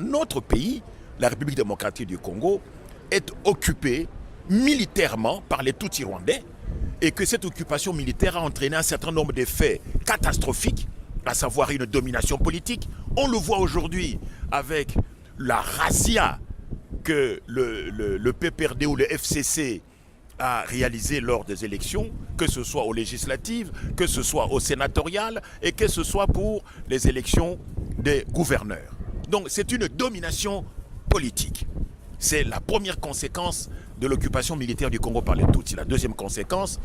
notre pays, la République démocratique du Congo, est occupée militairement par les Tutsis rwandais et que cette occupation militaire a entraîné un certain nombre d'effets catastrophiques, à savoir une domination politique. On le voit aujourd'hui avec la razzia que le PPRD ou le FCC a réalisé lors des élections, que ce soit aux législatives, que ce soit aux sénatoriales et que ce soit pour les élections des gouverneurs. Donc c'est une domination politique. C'est la première conséquence de l'occupation militaire du Congo par les Tutsis. La deuxième conséquence,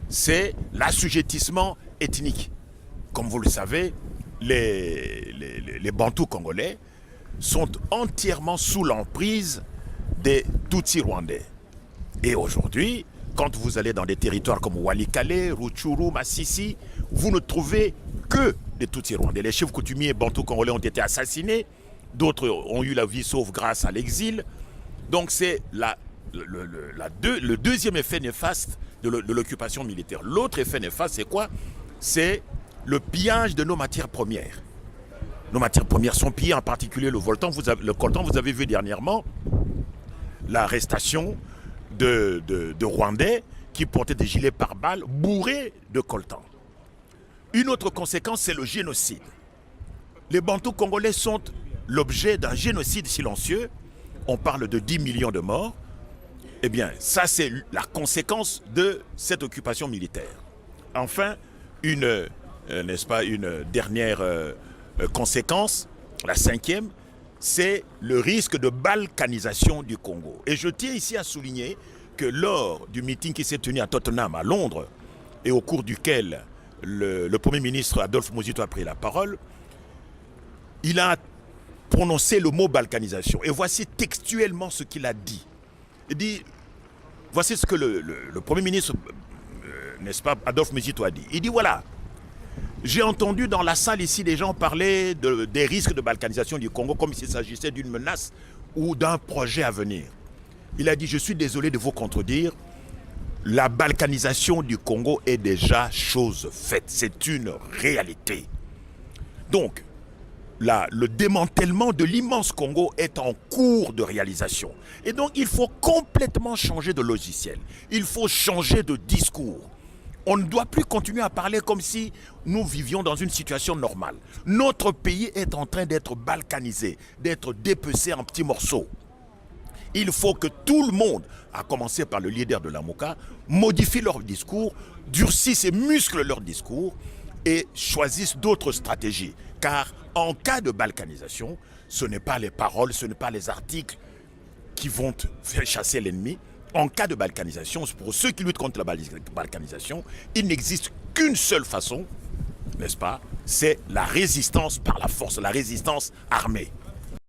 c'est l'assujettissement ethnique. Comme vous le savez, les Bantous congolais sont entièrement sous l'emprise des Tutsis rwandais. Et aujourd'hui, quand vous allez dans des territoires comme Walikale, Rutshuru, Masisi, vous ne trouvez que des Tutsis rwandais. Les chefs coutumiers Bantous congolais ont été assassinés, d'autres ont eu la vie sauve grâce à l'exil. Donc c'est le deuxième effet néfaste de l'occupation militaire. L'autre effet néfaste, c'est quoi? C'est le pillage de nos matières premières. Nos matières premières sont pillées, en particulier le coltan. Vous avez vu dernièrement l'arrestation de Rwandais qui portaient des gilets pare-balles bourrés de coltan. Une autre conséquence, c'est le génocide. Les Bantous congolais sont l'objet d'un génocide silencieux. On parle de 10 millions de morts. Eh bien, ça, c'est la conséquence de cette occupation militaire. Enfin, une dernière conséquence, la cinquième, c'est le risque de balkanisation du Congo. Et je tiens ici à souligner que lors du meeting qui s'est tenu à Tottenham, à Londres, et au cours duquel le Premier ministre Adolphe Muzito a pris la parole, il a prononcé le mot balkanisation. Et voici textuellement ce qu'il a dit. Il dit, voici ce que le Premier ministre, n'est-ce pas, Adolphe Muzito a dit. Il dit, voilà, j'ai entendu dans la salle ici des gens parler des risques de balkanisation du Congo comme s'il s'agissait d'une menace ou d'un projet à venir. Il a dit, je suis désolé de vous contredire, la balkanisation du Congo est déjà chose faite, c'est une réalité. Donc, le démantèlement de l'immense Congo est en cours de réalisation. Et donc, il faut complètement changer de logiciel. Il faut changer de discours. On ne doit plus continuer à parler comme si nous vivions dans une situation normale. Notre pays est en train d'être balkanisé, d'être dépecé en petits morceaux. Il faut que tout le monde, à commencer par le leader de la Mouka, modifie leur discours, durcisse et muscle leur discours et choisissent d'autres stratégies. Car en cas de balkanisation, ce n'est pas les paroles, ce n'est pas les articles qui vont faire chasser l'ennemi. En cas de balkanisation, pour ceux qui luttent contre la balkanisation, il n'existe qu'une seule façon, n'est-ce pas? C'est la résistance par la force, la résistance armée.